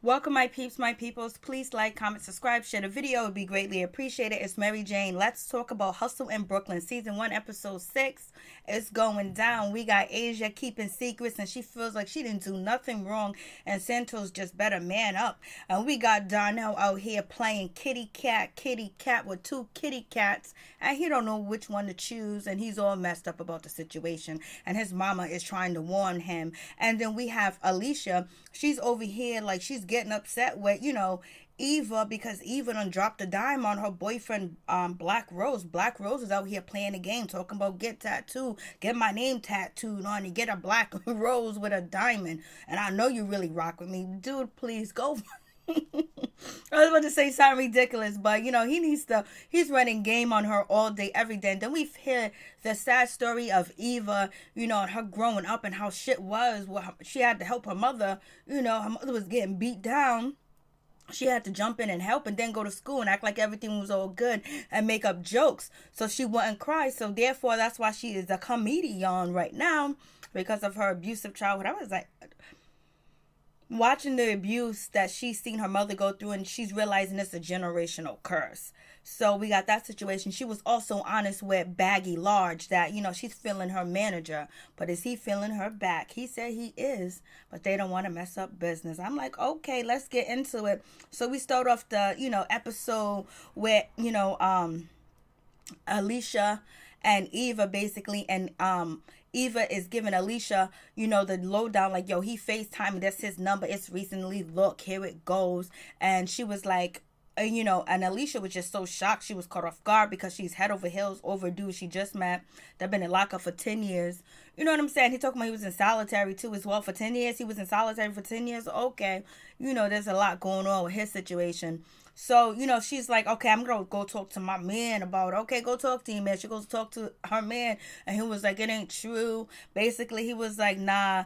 Welcome, my peeps, my peoples. Please like, comment, subscribe, share the video. It would be greatly appreciated. It's Mary Jane. Let's talk about Hustle in Brooklyn. Season 1, Episode 6. It's going down. We got Asia keeping secrets, and she feels like she didn't do nothing wrong, and Santos just better man up. And we got Darnell out here playing kitty cat with two kitty cats, and he don't know which one to choose, and he's all messed up about the situation, and his mama is trying to warn him. And then we have Alicia. She's over here like she's getting upset with, Eva, because Eva done dropped a dime on her boyfriend, Black Rose. Black Rose is out here playing a game, talking about get tattooed, get my name tattooed on you, get a black rose with a diamond. And I know you really rock with me. Dude, please go. I was about to say something ridiculous, but he's running game on her all day, every day. And then we've heard the sad story of Eva, and her growing up and how shit was. Well, she had to help her mother, her mother was getting beat down. She had to jump in and help and then go to school and act like everything was all good and make up jokes so she wouldn't cry. So therefore, that's why she is a comedian right now, because of her abusive childhood. I was like, watching the abuse that she's seen her mother go through, and she's realizing it's a generational curse. So we got that situation. She was also honest with Baggy Large that, she's feeling her manager, but is he feeling her back? He said he is, but they don't want to mess up business. I'm like, okay, let's get into it. So we start off the, episode with, Alicia and Eva basically, and Eva is giving Alicia, the lowdown, like, yo, he FaceTime, that's his number, it's recently, look, here it goes. And she was like, and Alicia was just so shocked. She was caught off guard because she's head over heels overdue. She just met. They've been in lockup for 10 years. You know what I'm saying? He talking about he was in solitary too as well for 10 years. He was in solitary for 10 years. Okay. There's a lot going on with his situation. So, she's like, okay, I'm going to go talk to my man about it. Okay, go talk to him, man. She goes to talk to her man. And he was like, it ain't true. Basically, he was like, nah.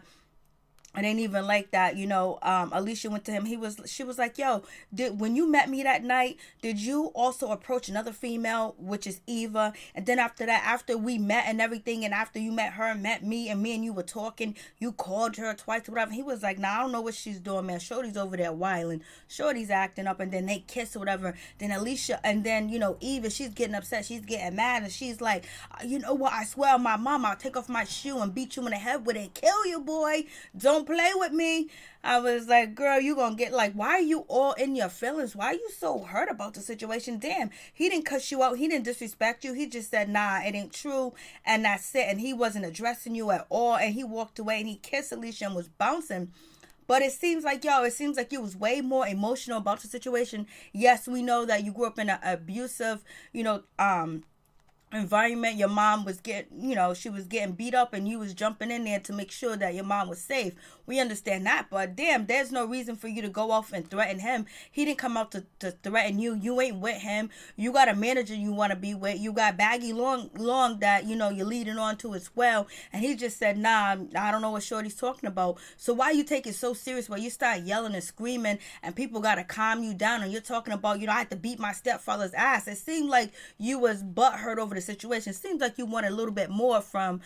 It ain't even like that, Alicia went to him. She was like, yo, when you met me that night, did you also approach another female, which is Eva? And then after that, after we met and everything, and after you met her and met me, and me and you were talking, you called her twice or whatever. He was like, nah, I don't know what she's doing, man. Shorty's over there wilding. Shorty's acting up, and then they kiss or whatever. Then Alicia, and then, Eva, she's getting upset. She's getting mad, and she's like, you know what? I swear on my mom, I'll take off my shoe and beat you in the head with it. Kill you, boy. Don't play with me. I was like, girl, you gonna get, like, why are you all in your feelings? Why are you so hurt about the situation? Damn, he didn't cuss you out. He didn't disrespect you. He just said, nah, it ain't true. And that's it. And he wasn't addressing you at all. And he walked away and he kissed Alicia and was bouncing. But it seems like you was way more emotional about the situation. Yes, we know that you grew up in an abusive, environment. Your mom was she was getting beat up, and you was jumping in there to make sure that your mom was safe. We understand that, but damn, there's no reason for you to go off and threaten him. He didn't come out to threaten you. You ain't with him. You got a manager you want to be with. You got Baggy long that you're leading on to as well, and he just said, nah, I don't know what Shorty's talking about. So why you take it so serious where you start yelling and screaming and people gotta calm you down, and you're talking about, I had to beat my stepfather's ass? It seemed like you was butthurt over the situation. Seems like you want a little bit more from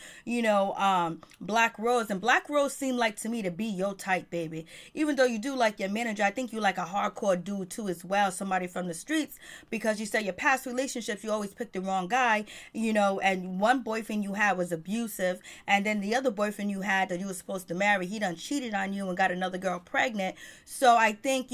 Black Rose, and Black Rose seemed like to me to be your type, baby. Even though you do like your manager, I think you like a hardcore dude too as well, somebody from the streets, because you said your past relationships you always picked the wrong guy, and one boyfriend you had was abusive, and then the other boyfriend you had that you were supposed to marry, he done cheated on you and got another girl pregnant. So I think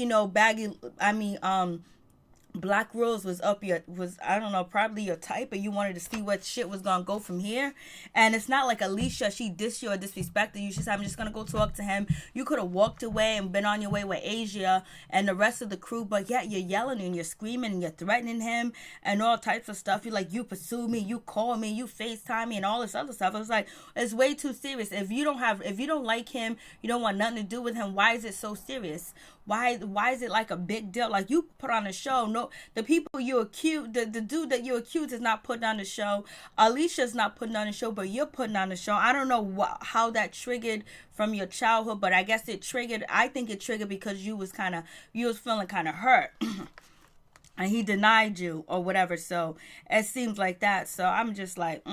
Black Rose was I don't know, probably your type, and you wanted to see what shit was gonna go from here. And it's not like Alicia, she dissed you or disrespected you. She said, I'm just gonna go talk to him. You could have walked away and been on your way with Asia and the rest of the crew, but yet you're yelling and you're screaming and you're threatening him and all types of stuff. You're like, you pursue me, you call me, you FaceTime me, and all this other stuff. I was like, it's way too serious. If you don't like him, you don't want nothing to do with him, why is it so serious? Why is it like a big deal? Like, you put on a show. No, the people you accuse, the dude that you accuse is not putting on the show. Alicia's not putting on the show, but you're putting on the show. I don't know how that triggered from your childhood, but I guess it triggered. I think it triggered because you was feeling kind of hurt. And he denied you or whatever. So it seems like that. So I'm just like,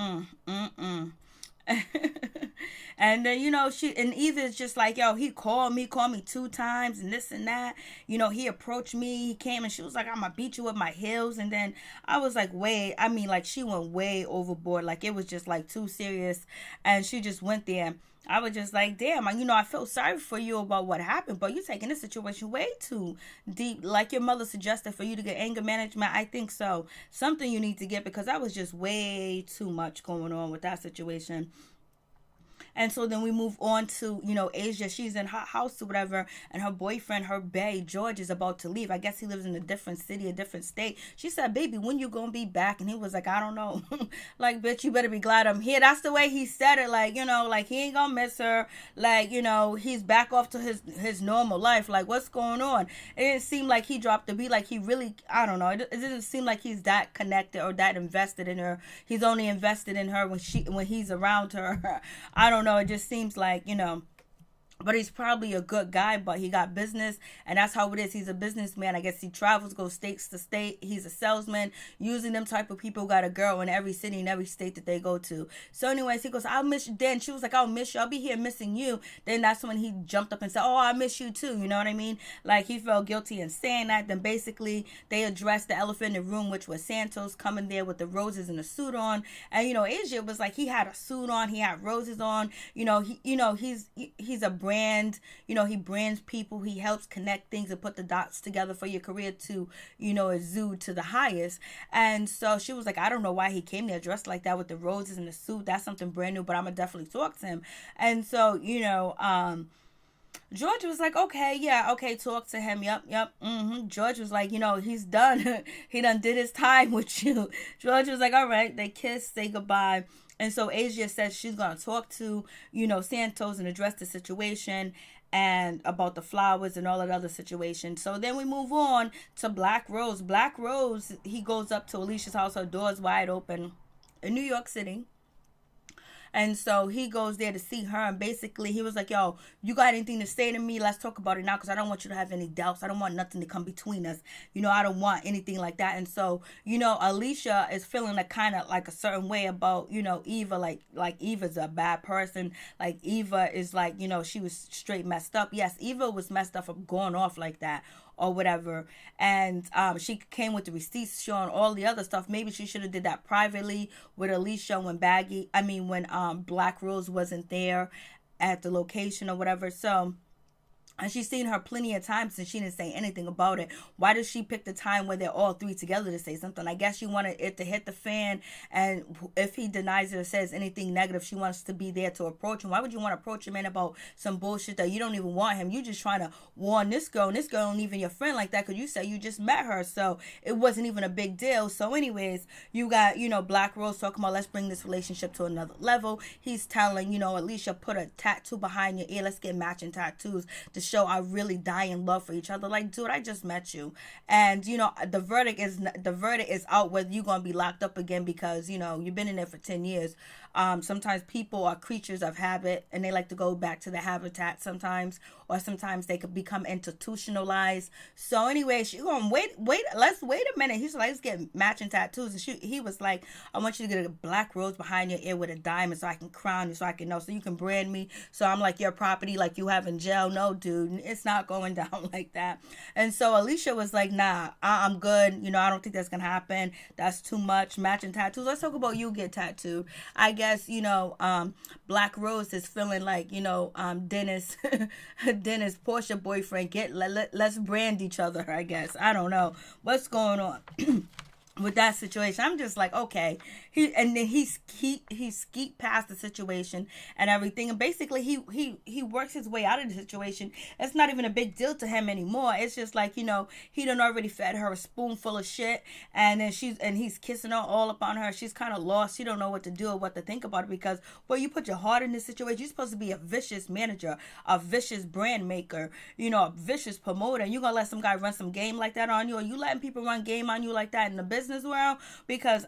And then, and Eva's just like, yo, he called me 2 times and this and that. He approached me, he came and she was like, I'm gonna beat you with my heels. And then I was like, like she went way overboard. Like it was just like too serious. And she just went there. I was just like, damn, I feel sorry for you about what happened, but you're taking this situation way too deep. Like your mother suggested for you to get anger management. I think so. Something you need to get, because that was just way too much going on with that situation. And so then we move on to, Asia. She's in her house or whatever, and her boyfriend, her bae, George, is about to leave. I guess he lives in a different city, a different state. She said, baby, when you gonna be back? And he was like, I don't know. Like, bitch, you better be glad I'm here. That's the way he said it. Like, like he ain't gonna miss her. Like, he's back off to his normal life. Like, what's going on? It didn't seem like he dropped the beat. Like, he really, I don't know. It didn't seem like he's that connected or that invested in her. He's only invested in her when he's around her. I don't know. It just seems like, but he's probably a good guy, but he got business, and that's how it is. He's a businessman. I guess he travels, goes state to state. He's a salesman. Using them type of people, got a girl in every city and every state that they go to. So anyways, he goes, I'll miss you. Then she was like, I'll miss you. I'll be here missing you. Then that's when he jumped up and said, oh, I miss you too. You know what I mean? Like, he felt guilty in saying that. Then basically they addressed the elephant in the room, which was Santos coming there with the roses and a suit on. And, Asia was like, he had a suit on. He had roses on. He's a brand. He brands people. He helps connect things and put the dots together for your career to, exude to the highest. And so she was like, I don't know why he came there dressed like that with the roses and the suit. That's something brand new, but I'm gonna definitely talk to him. And so, George was like, okay, talk to him. Yep. George was like, he's done. He done did his time with you. George was like, all right. They kissed, say goodbye. And so Asia says she's going to talk to, Santos and address the situation and about the flowers and all that other situation. So then we move on to Black Rose. Black Rose, he goes up to Alicia's house. Her door's wide open in New York City. And so he goes there to see her, and basically he was like, yo, you got anything to say to me? Let's talk about it now, because I don't want you to have any doubts. I don't want nothing to come between us. I don't want anything like that. And so, Alicia is feeling like kind of like a certain way about, Eva, like Eva's a bad person. Like Eva is like, she was straight messed up. Yes, Eva was messed up for going off like that or whatever. And she came with the receipts showing all the other stuff. Maybe she should have did that privately with Alicia when Black Rose wasn't there at the location or whatever. So, and she's seen her plenty of times and she didn't say anything about it. Why does she pick the time where they're all three together to say something? I guess she wanted it to hit the fan, and if he denies it or says anything negative, she wants to be there to approach him. Why would you want to approach him, man, about some bullshit that you don't even want him? You just trying to warn this girl, and this girl ain't even your friend like that, because you say you just met her, so it wasn't even a big deal. So anyways, you got, Black Rose talking about, let's bring this relationship to another level. He's telling, Alicia, put a tattoo behind your ear. Let's get matching tattoos to show I really die in love for each other. Like, dude, I just met you, and the verdict is out whether you're gonna be locked up again, because you've been in there for 10 years. Sometimes people are creatures of habit, and they like to go back to the habitat sometimes, or sometimes they could become institutionalized. So anyway, she going, let's wait a minute. He's like, let's get matching tattoos. And he was like, I want you to get a black rose behind your ear with a diamond so I can crown you, so I can know, so you can brand me, so I'm like your property, like you have in jail. No, dude, it's not going down like that. And so Alicia was like, nah, I'm good. I don't think that's gonna happen. That's too much. Matching tattoos. Let's talk about you get tattooed. I guess, Black Rose is feeling like, Dennis Dennis Portia boyfriend, let's brand each other, I guess. I don't know what's going on with that situation. I'm just like, okay. He skeet past the situation and everything, and basically he works his way out of the situation. It's not even a big deal to him anymore. It's just like, he done already fed her a spoonful of shit, and then he's kissing her all up on her. She's kind of lost. She don't know what to do or what to think about it, because you put your heart in this situation. You're supposed to be a vicious manager, a vicious brand maker, a vicious promoter, and you're gonna let some guy run some game like that on you, or you letting people run game on you like that in the business? business world, because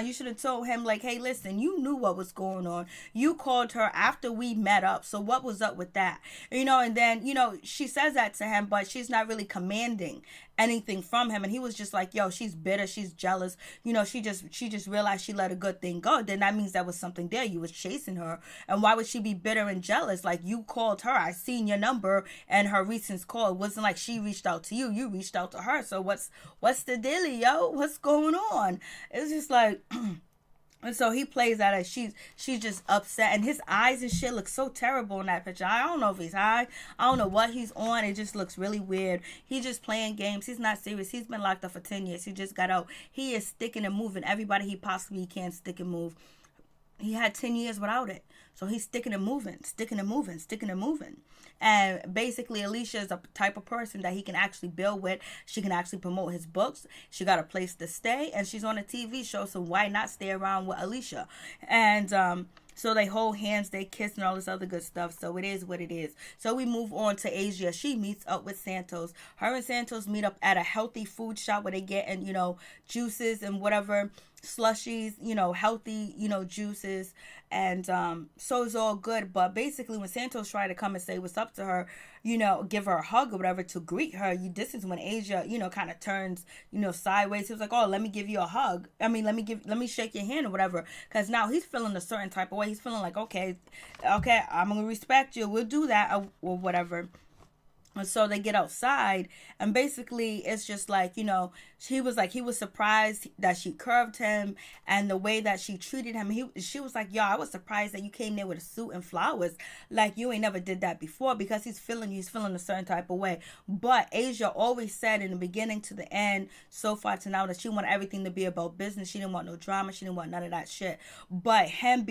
you should have told him like, hey, listen, you knew what was going on. You called her after we met up, so what was up with that? And then she says that to him, but she's not really commanding anything from him, and he was just like, yo, she's bitter, she's jealous, she just realized she let a good thing go. Then that means there was something there. You was chasing her, and why would she be bitter and jealous? Like, you called her, I seen your number and her recent call. It wasn't like she reached out to you reached out to her. So what's the deal, yo? What's going on? It's just like and so he plays that as she's just upset, and his eyes and shit look so terrible in that picture. I don't know if he's high. I don't know what he's on. It just looks really weird. He's just playing games. He's not serious. He's been locked up for 10 years. He just got out. He is sticking and moving everybody he possibly can stick and move. He had 10 years without it. So he's sticking and moving. And basically, Alicia is a type of person that he can actually build with. She can actually promote his books. She got a place to stay. And she's on a TV show, so why not stay around with Alicia? And so they hold hands, they kiss, and all this other good stuff. So it is what it is. So we move on to Asia. She meets up with Santos. Her and Santos meet up at a healthy food shop where they get juices and whatever, slushies, healthy, juices. And so it's all good. But basically, when Santos tried to come and say what's up to her, give her a hug or whatever to greet her, this is when Asia, kind of turns, sideways. He was like, oh, let me give you a hug. I mean, let me shake your hand or whatever. Because now he's feeling a certain type of way. He's feeling like, okay, I'm going to respect you. We'll do that or whatever. And so they get outside, and basically it's just like, he was surprised that she curved him and the way that she treated him. She was like, yo, I was surprised that you came there with a suit and flowers. Like, you ain't never did that before, because he's feeling a certain type of way. But Asia always said in the beginning to the end, so far to now, that she wanted everything to be about business. She didn't want no drama. She didn't want none of that shit. But him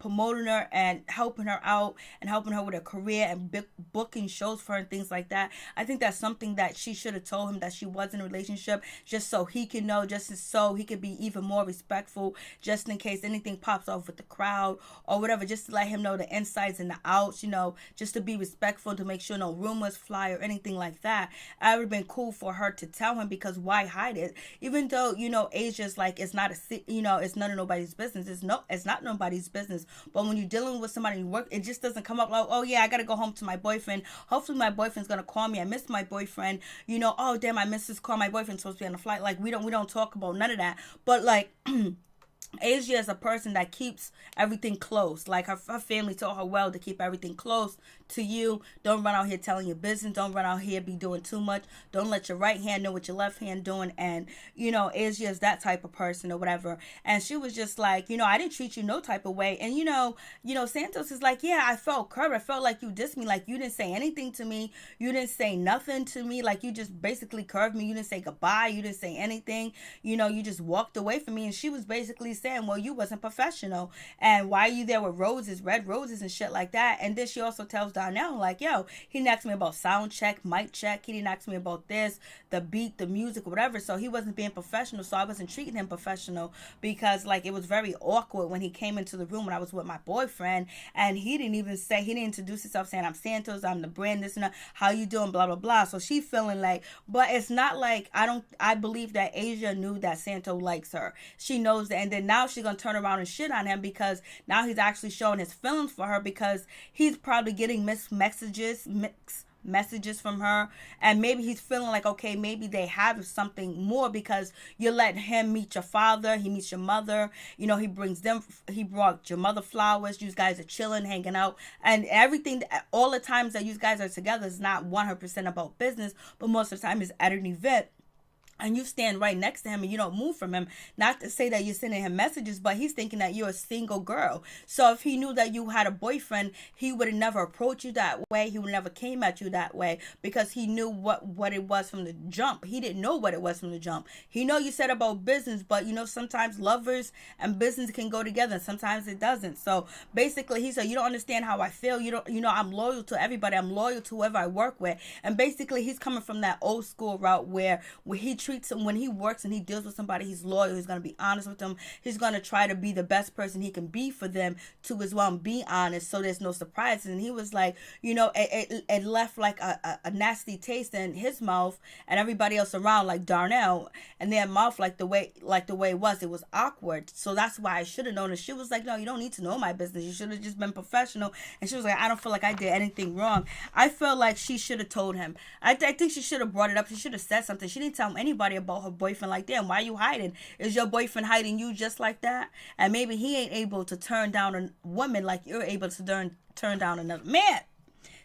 promoting her and helping her out and helping her with her career and booking shows for her and things like that, I think that's something that she should have told him, that she was in a relationship, just so he can know, just so he could be even more respectful, just in case anything pops off with the crowd or whatever, just to let him know the insides and the outs, just to be respectful, to make sure no rumors fly or anything like that. It would have been cool for her to tell him, because why hide it? Even though, Asia's like, it's not it's none of nobody's business. It's not nobody's business. But when you're dealing with somebody you work, it just doesn't come up like, oh yeah, I gotta go home to my boyfriend. Hopefully my boyfriend's gonna call me. I missed my boyfriend. Oh damn, I missed his call. My boyfriend's supposed to be on the flight. Like, we don't talk about none of that. But like Asia is a person that keeps everything close. Like, her family told her well to keep everything close to you. Don't run out here telling your business. Don't run out here be doing too much. Don't let your right hand know what your left hand doing. And Asia is that type of person or whatever. And she was just like, I didn't treat you no type of way. And Santos is like, yeah, I felt curved. I felt like you dissed me. Like, you didn't say anything to me. You didn't say nothing to me. Like, you just basically curved me. You didn't say goodbye. You didn't say anything. You just walked away from me. And she was basically saying, well, you wasn't professional, and why are you there with red roses and shit like that? And then she also tells Darnell, like, yo, he didn't ask me about sound check, mic check, he didn't ask me about this, the beat, the music, whatever. So he wasn't being professional, so I wasn't treating him professional, because like, it was very awkward when he came into the room when I was with my boyfriend, and he didn't introduce himself saying, I'm Santos, I'm the brand, this and that, how you doing, blah blah blah. So she feeling like, but it's not like, I believe that Asia knew that Santos likes her. She knows that, and then now she's gonna turn around and shit on him, because now he's actually showing his feelings for her, because he's probably getting mixed messages from her, and maybe he's feeling like, okay, maybe they have something more, because you let him meet your father, he meets your mother, he brought your mother flowers, you guys are chilling, hanging out, and everything, all the times that you guys are together is not 100% about business, but most of the time is at an event. And you stand right next to him and you don't move from him. Not to say that you're sending him messages, but he's thinking that you're a single girl. So if he knew that you had a boyfriend, he would have never approached you that way. He would never came at you that way, because he knew what it was from the jump. He didn't know what it was from the jump. He know you said about business, but sometimes lovers and business can go together, and sometimes it doesn't. So basically, he said, you don't understand how I feel. I'm loyal to everybody. I'm loyal to whoever I work with. And basically, he's coming from that old school route where he treated treats him when he works and he deals with somebody, he's loyal, he's going to be honest with them, he's going to try to be the best person he can be for them to as well, and be honest, so there's no surprises. And he was like, it left like a nasty taste in his mouth and everybody else around, like Darnell and their mouth, like the way it was awkward. So that's why I should have known. And she was like, no, you don't need to know my business, you should have just been professional. And she was like, I don't feel like I did anything wrong. I felt like she should have told him. I think she should have brought it up. She should have said something. She didn't tell anybody about her boyfriend like that. And why are you hiding? Is your boyfriend hiding you just like that? And maybe he ain't able to turn down a woman like you're able to turn down another man.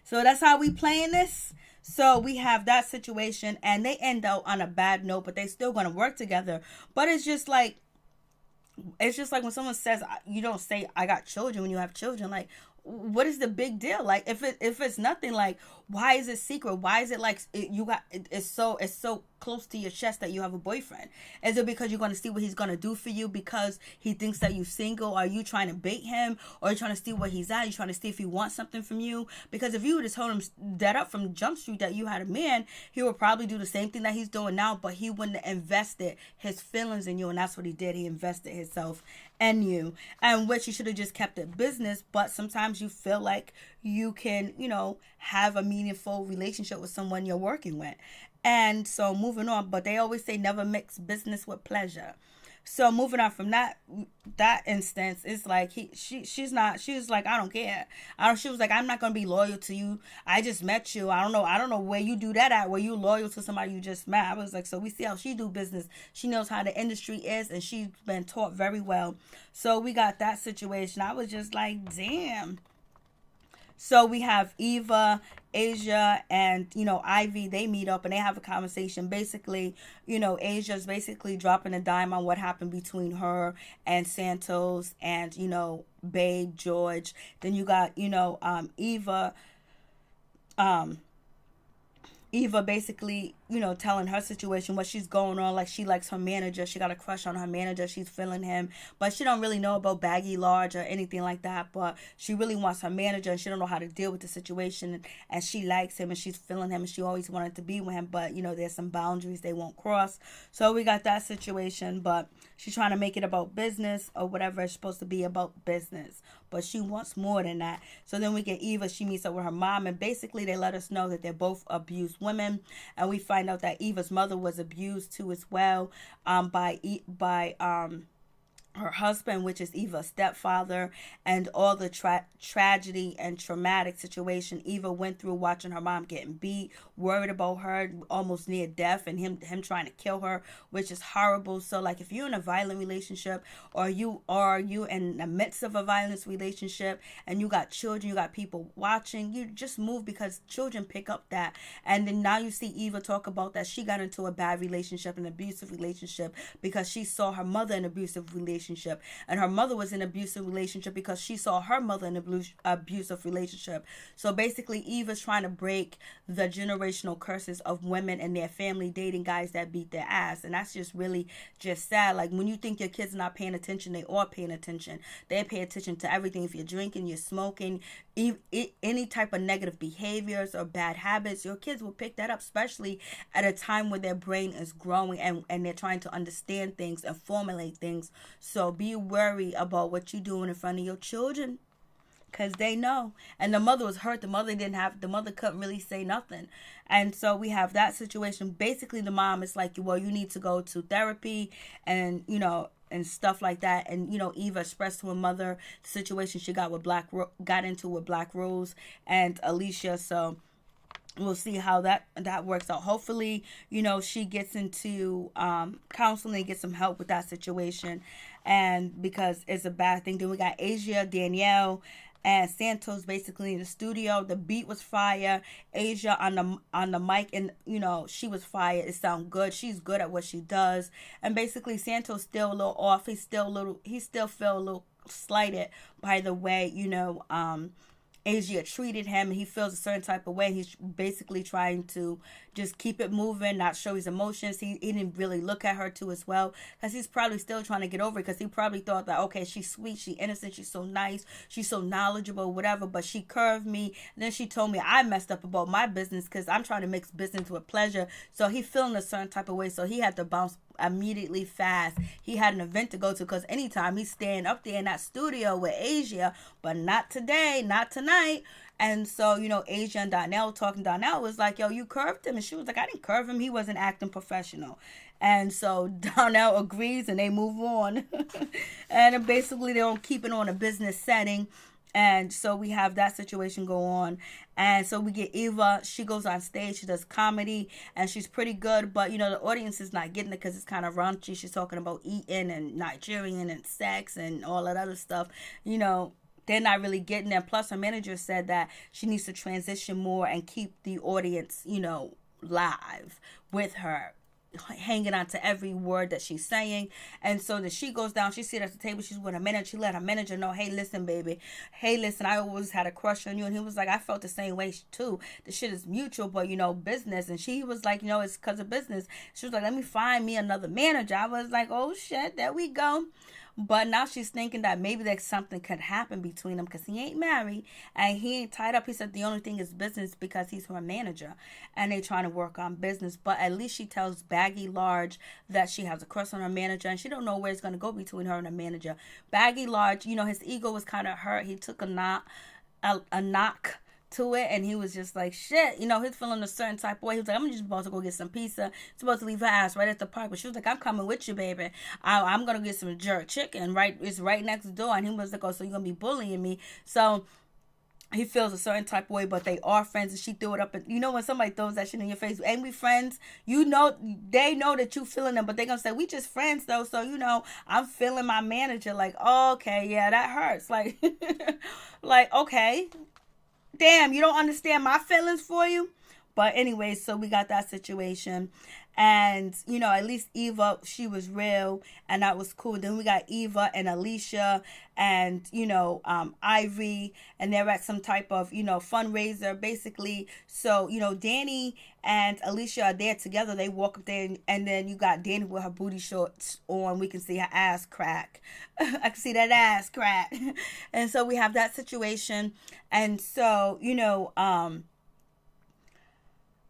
So that's how we playing this. So we have that situation, and they end out on a bad note, but they still gonna work together. But it's just like when someone says, you don't say I got children when you have children. Like, what is the big deal? Like, if it's nothing, like, why is it secret? Why is it like it's so close to your chest that you have a boyfriend? Is it because you're going to see what he's going to do for you because he thinks that you're single? Are you trying to bait him, or are you trying to see where he's at? Are you trying to see if he wants something from you? Because if you would have told him that up from Jump Street that you had a man, he would probably do the same thing that he's doing now, but he wouldn't have invested his feelings in you. And that's what he did. He invested himself in you, and which you should have just kept it business. But sometimes you feel like you can, have a meaningful relationship with someone you're working with. And so moving on, but they always say never mix business with pleasure. So moving on from that instance, it's like she's like, I don't care. She was like, I'm not gonna be loyal to you. I just met you. I don't know where you do that at, where you loyal to somebody you just met. I was like, so we see how she do business. She knows how the industry is, and she's been taught very well. So we got that situation. I was just like, damn. So we have Eva, Asia, and, Ivy. They meet up and they have a conversation. Basically, Asia's basically dropping a dime on what happened between her and Santos and, Babe, George. Then you got, Eva basically, telling her situation, what she's going on. Like, she likes her manager. She got a crush on her manager. She's feeling him. But she don't really know about Baggy Large or anything like that. But she really wants her manager, and she don't know how to deal with the situation. And she likes him, and she's feeling him, and she always wanted to be with him. But, there's some boundaries they won't cross. So we got that situation. But she's trying to make it about business, or whatever it's supposed to be about business. But she wants more than that. So then we get Eva. She meets up with her mom. And basically they let us know that they're both abused women. And we find out that Eva's mother was abused too as well, by her husband, which is Eva's stepfather, and all the tragedy and traumatic situation Eva went through watching her mom getting beat, worried about her, almost near death, and him trying to kill her, which is horrible. So like, if you're in a violent relationship, or you in the midst of a violent relationship, and you got children, you got people watching, you just move, because children pick up that. And then now you see Eva talk about that she got into a bad relationship, an abusive relationship, because she saw her mother in an abusive relationship, and her mother was in an abusive relationship because she saw her mother in an abusive relationship. So basically Eva's trying to break the generational curses of women and their family dating guys that beat their ass. And that's just really just sad. Like, when you think your kids are not paying attention, they are paying attention. They pay attention to everything. If you're drinking, you're smoking, any type of negative behaviors or bad habits, your kids will pick that up, especially at a time when their brain is growing and they're trying to understand things and formulate things. So be wary about what you're doing in front of your children, because they know. And the mother was hurt. The mother couldn't really say nothing. And so we have that situation. Basically the mom is like, well, you need to go to therapy, and and stuff like that. And Eva expressed to her mother the situation she got into with Black Rose and Alicia. So we'll see how that works out. Hopefully, she gets into counseling, get some help with that situation, and because it's a bad thing. Then we got Asia, Danielle, and Santos basically in the studio. The beat was fire. Asia on the mic, and she was fire. It sounded good. She's good at what she does. And basically Santos still a little off. He still feel a little slighted by the way Asia treated him, and he feels a certain type of way. He's basically trying to just keep it moving, not show his emotions. He didn't really look at her too as well, because he's probably still trying to get over it, because he probably thought that, okay, she's sweet, she's innocent, she's so nice, she's so knowledgeable, whatever, but she curved me. And then she told me I messed up about my business, because I'm trying to mix business with pleasure. So he feeling a certain type of way, so he had to bounce immediately fast. He had an event to go to, because anytime he's staying up there in that studio with Asia, but not today, not tonight. And so, Asia and Darnell talking. Darnell was like, yo, you curved him. And she was like, I didn't curve him. He wasn't acting professional. And so Darnell agrees, and they move on. And basically they don't keep it on a business setting. And so we have that situation go on. And so we get Eva. She goes on stage. She does comedy. And she's pretty good. But, the audience is not getting it, because it's kind of raunchy. She's talking about eating and Nigerian and sex and all that other stuff. They're not really getting it. Plus, her manager said that she needs to transition more and keep the audience, live with her, hanging on to every word that she's saying. And so that she goes down, she sits at the table, she's with her manager. She let her manager know, hey, listen, baby. Hey, listen, I always had a crush on you. And he was like, I felt the same way too. The shit is mutual, but, business. And she was like, it's because of business. She was like, let me find me another manager. I was like, oh, shit, there we go. But now she's thinking that maybe that something could happen between them, because he ain't married and he ain't tied up. He said the only thing is business, because he's her manager and they trying to work on business. But at least she tells Baggy Large that she has a crush on her manager, and she don't know where it's going to go between her and her manager. Baggy Large, his ego was kind of hurt. He took a knock to it, and he was just like, shit, he's feeling a certain type of way. He was like, I'm just about to go get some pizza. Supposed to leave her ass right at the park, but she was like, I'm coming with you, baby. I'm gonna get some jerk chicken, it's right next door. And he was like, oh, so you're gonna be bullying me? So he feels a certain type of way, but they are friends. And she threw it up, and when somebody throws that shit in your face, ain't we friends? They know that you feeling them, but they gonna say, we just friends though. So I'm feeling my manager. Like, oh, okay, yeah, that hurts. Like like, okay, damn, you don't understand my feelings for you. But anyway, so we got that situation. And, at least Eva, she was real, and that was cool. Then we got Eva and Alicia and, Ivy, and they're at some type of, fundraiser, basically. So, Danny and Alicia are there together. They walk up there, and then you got Danny with her booty shorts on. We can see her ass crack. I can see that ass crack. And so we have that situation. And so,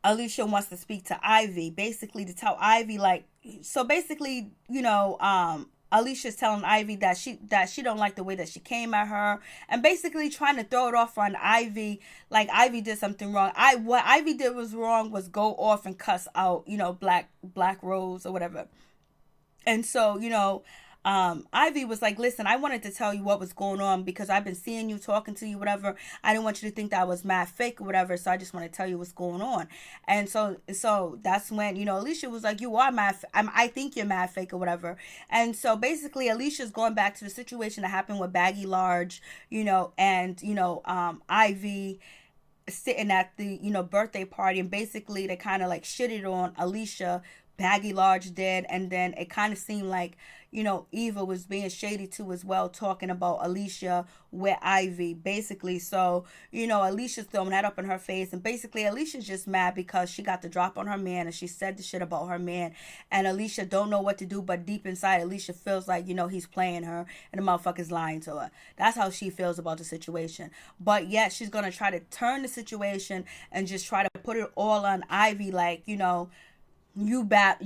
Alicia wants to speak to Ivy, basically to tell Ivy, Alicia's telling Ivy that she don't like the way that she came at her, and basically trying to throw it off on Ivy, like Ivy did something wrong. What Ivy did was wrong was go off and cuss out, Black Rose or whatever. And so, Ivy was like, listen, I wanted to tell you what was going on, because I've been seeing you, talking to you, whatever. I didn't want you to think that I was mad fake or whatever, so I just want to tell you what's going on. And so that's when, Alicia was like, you are mad, I think you're mad fake or whatever. And so basically Alicia's going back to the situation that happened with Baggy Large, and, Ivy sitting at the, birthday party, and basically they kind of like shitted on Alicia, Baggy Large did, and then it kind of seemed like, Eva was being shady too as well, talking about Alicia with Ivy, basically. So, Alicia's throwing that up in her face, and basically Alicia's just mad because she got the drop on her man, and she said the shit about her man, and Alicia don't know what to do, but deep inside Alicia feels like, he's playing her, and the motherfucker's lying to her. That's how she feels about the situation. But yet she's gonna try to turn the situation and just try to put it all on Ivy, like, you bad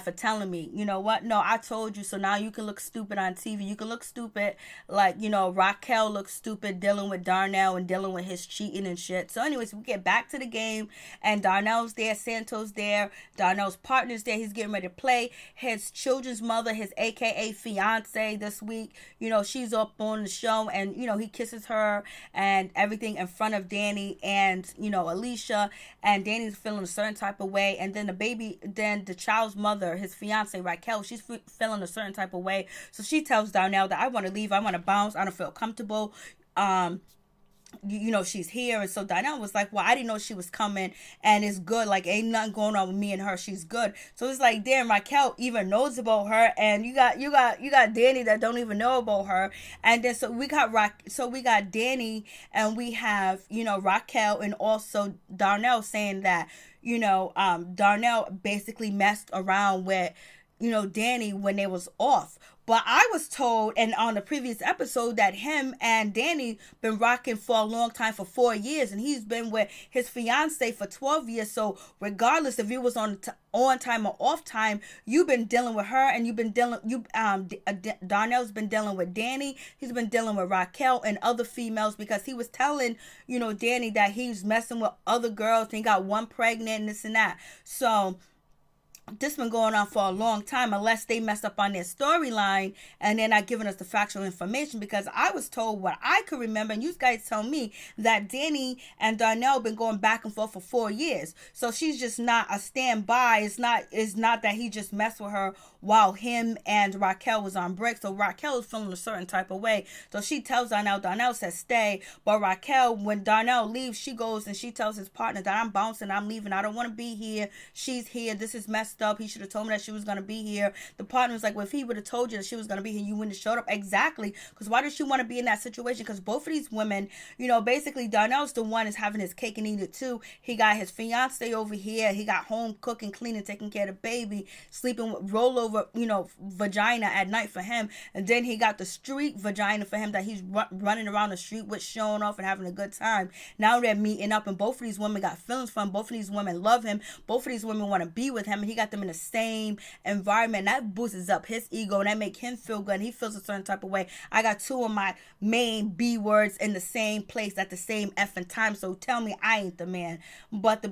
for telling me. You know what? No, I told you. So now you can look stupid on TV. You can look stupid like, Raquel looks stupid dealing with Darnell and dealing with his cheating and shit. So anyways, we get back to the game, and Darnell's there, Santos there, Darnell's partner's there. He's getting ready to play. His children's mother, his AKA fiance this week, she's up on the show, and, he kisses her and everything in front of Danny and, Alicia, and Danny's feeling a certain type of way. And then the child's mother, his fiance Raquel, she's feeling a certain type of way. So she tells Darnell that I want to leave, I want to bounce, I don't feel comfortable. she's here. And so Darnell was like, well, I didn't know she was coming, and it's good. Like, ain't nothing going on with me and her. She's good. So it's like, damn, Raquel even knows about her, and you got Danny that don't even know about her. And then so we got Danny, and we have, Raquel, and also Darnell saying that, Darnell basically messed around with, Danny when they was off. But I was told, and on the previous episode, that him and Danny been rocking for a long time, for 4 years, and he's been with his fiance for 12 years. So regardless if it was on time or off time, you've been dealing with her, and Darnell's been dealing with Danny. He's been dealing with Raquel and other females, because he was telling, Danny that he's messing with other girls, and he got one pregnant and this and that. So this been going on for a long time, unless they messed up on their storyline and they're not giving us the factual information. Because I was told what I could remember, and you guys tell me, that Danny and Darnell been going back and forth for 4 years. So she's just not a standby. It's not that he just messed with her while him and Raquel was on break. So Raquel is feeling a certain type of way. So she tells Darnell says stay. But Raquel, when Darnell leaves, she goes and she tells his partner that I'm bouncing, I'm leaving, I don't want to be here. She's here. This is messed up. He should have told me that she was going to be here. The partner was like, well, if he would have told you that she was going to be here, you wouldn't have showed up. Exactly. Because why does she want to be in that situation? Because both of these women, basically Darnell's the one is having his cake and eat it too. He got his fiance over here. He got home cooking, cleaning, taking care of the baby, sleeping with rollover, vagina at night for him. And then he got the street vagina for him that he's running around the street with, showing off and having a good time. Now they're meeting up, and both of these women got feelings for him. Both of these women love him. Both of these women want to be with him, and he got them in the same environment. That boosts up his ego, and that make him feel good, and he feels a certain type of way. I got two of my main B words in the same place at the same effing time, so tell me I ain't the man. But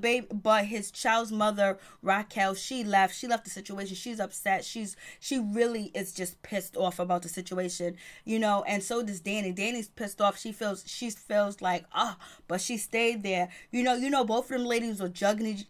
his child's mother, Raquel, she left the situation. She's upset. She really is just pissed off about the situation, and so does Danny. Danny's pissed off. She feels like, but she stayed there. Both of them ladies were judging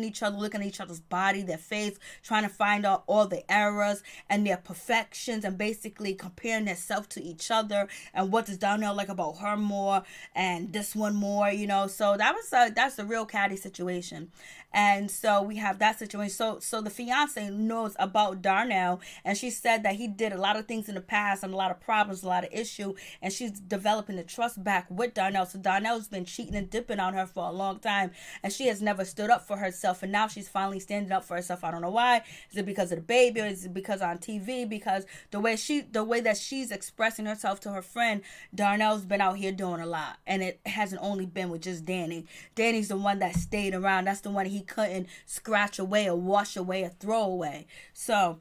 each other, looking at each other's body, their face, trying to find out all the errors and their perfections, and basically comparing themselves to each other, and what does Darnell like about her more, and this one more, so that's a real catty situation. And so we have that situation. So the fiance knows about Darnell, and she said that he did a lot of things in the past and a lot of problems, a lot of issue, and she's developing the trust back with Darnell. So Darnell's been cheating and dipping on her for a long time, and she has never stood up for herself, and now she's finally standing up for herself. I don't know why. Is it because of the baby, or is it because on TV? Because the way that she's expressing herself to her friend, Darnell's been out here doing a lot, and it hasn't only been with just Danny. Danny's the one that stayed around. That's the one he couldn't scratch away or wash away or throw away. So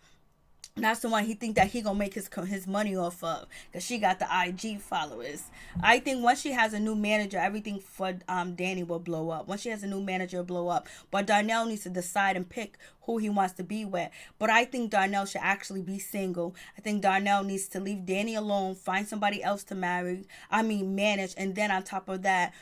that's the one he think that he gonna make his money off of, because she got the IG followers. I think once she has a new manager, everything for Danny will blow up. Once she has a new manager, it'll blow up. But Darnell needs to decide and pick who he wants to be with. But I think Darnell should actually be single. I think Darnell needs to leave Danny alone, find somebody else to manage, and then on top of that,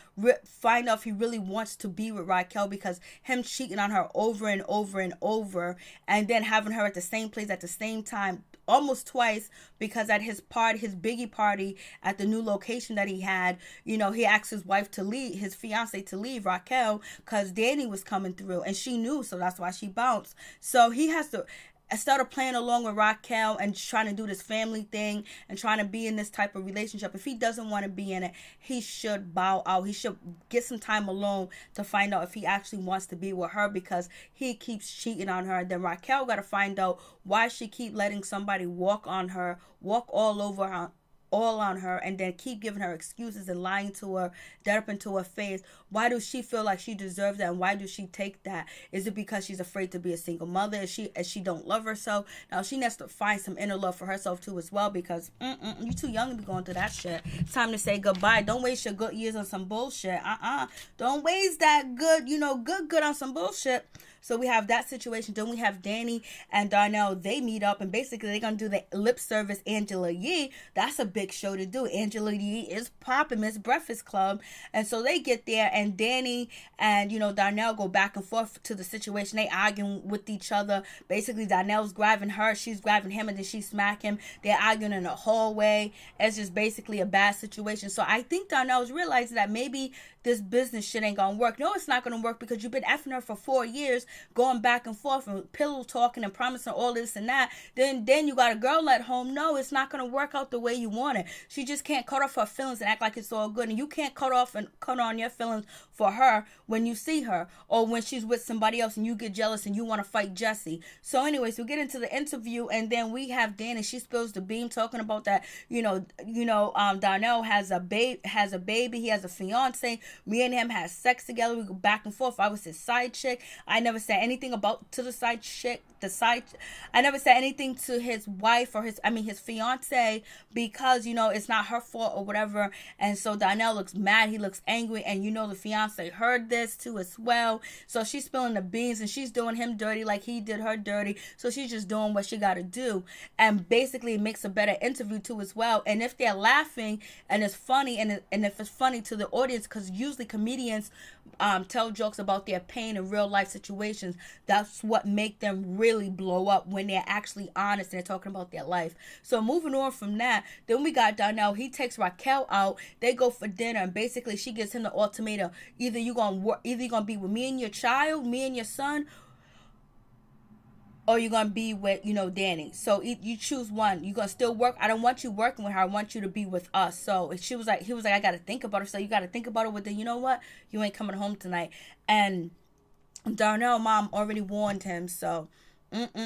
find out if he really wants to be with Raquel, because him cheating on her over and over and over, and then having her at the same place at the same time almost twice, because at his biggie party at the new location that he had, he asked his wife to leave, his fiance to leave, Raquel, because Danny was coming through, and she knew, so that's why she bounced. So he has to start playing along with Raquel and trying to do this family thing and trying to be in this type of relationship. If he doesn't want to be in it, he should bow out. He should get some time alone to find out if he actually wants to be with her, because he keeps cheating on her. Then Raquel got to find out why she keep letting somebody walk all over her, all on her, and then keep giving her excuses and lying to her, dead up into her face. Why does she feel like she deserves that, and why does she take that? Is it because she's afraid to be a single mother? Is she don't love herself? Now she needs to find some inner love for herself too as well, because you too young to be going through that shit. It's time to say goodbye. Don't waste your good years on some bullshit. Don't waste that good on some bullshit. So we have that situation. Then we have Danny and Darnell. They meet up and basically they're gonna do the lip service Angela Yee. That's a big show to do. Angela Yee is popping Miss Breakfast Club. And so they get there and Danny and Darnell go back and forth to the situation. They arguing with each other. Basically Darnell's grabbing her, she's grabbing him, and then she smack him. They're arguing in the hallway. It's just basically a bad situation. So I think Darnell's realizing that maybe this business shit ain't gonna work. No, it's not gonna work because you've been effing her for 4 years, going back and forth and pillow talking and promising all this and that. Then you got a girl at home. No, it's not gonna work out the way you want it. She just can't cut off her feelings and act like it's all good. And you can't cut on your feelings for her when you see her or when she's with somebody else and you get jealous and you want to fight Jesse. So anyways, we get into the interview and then we have Dan and she spills the beam talking about that, Darnell has a baby, he has a fiance. Me and him had sex together. We go back and forth. I was his side chick. I never said anything to the side chick. I never said anything to his wife or his fiance because, it's not her fault or whatever. And so Darnell looks mad. He looks angry. And, the fiance heard this too as well. So she's spilling the beans and she's doing him dirty like he did her dirty. So she's just doing what she got to do. And basically it makes a better interview too as well. And if they're laughing and it's funny and if it's funny to the audience, because usually comedians tell jokes about their pain in real life situations. That's what make them really blow up when they're actually honest and they're talking about their life. So moving on from that, then we got Darnell. He takes Raquel out. They go for dinner and basically she gives him the ultimatum. Either you're gonna be with me and your child, me and your son, or you're gonna be with Danny. So you choose one. You're gonna still work. I don't want you working with her. I want you to be with us. So he was like I gotta think about it. So you gotta think about it. With the, you know what, you ain't coming home tonight. And Darnell mom already warned him. So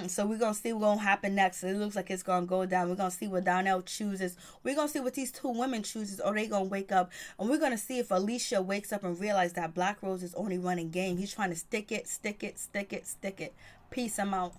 so we're gonna see what's gonna happen next. So it looks like it's gonna go down. We're gonna see what Darnell chooses. We're gonna see what these two women chooses, or they gonna wake up. And we're gonna see if Alicia wakes up and realize that Black Rose is only running game. He's trying to stick it. Peace, I'm out.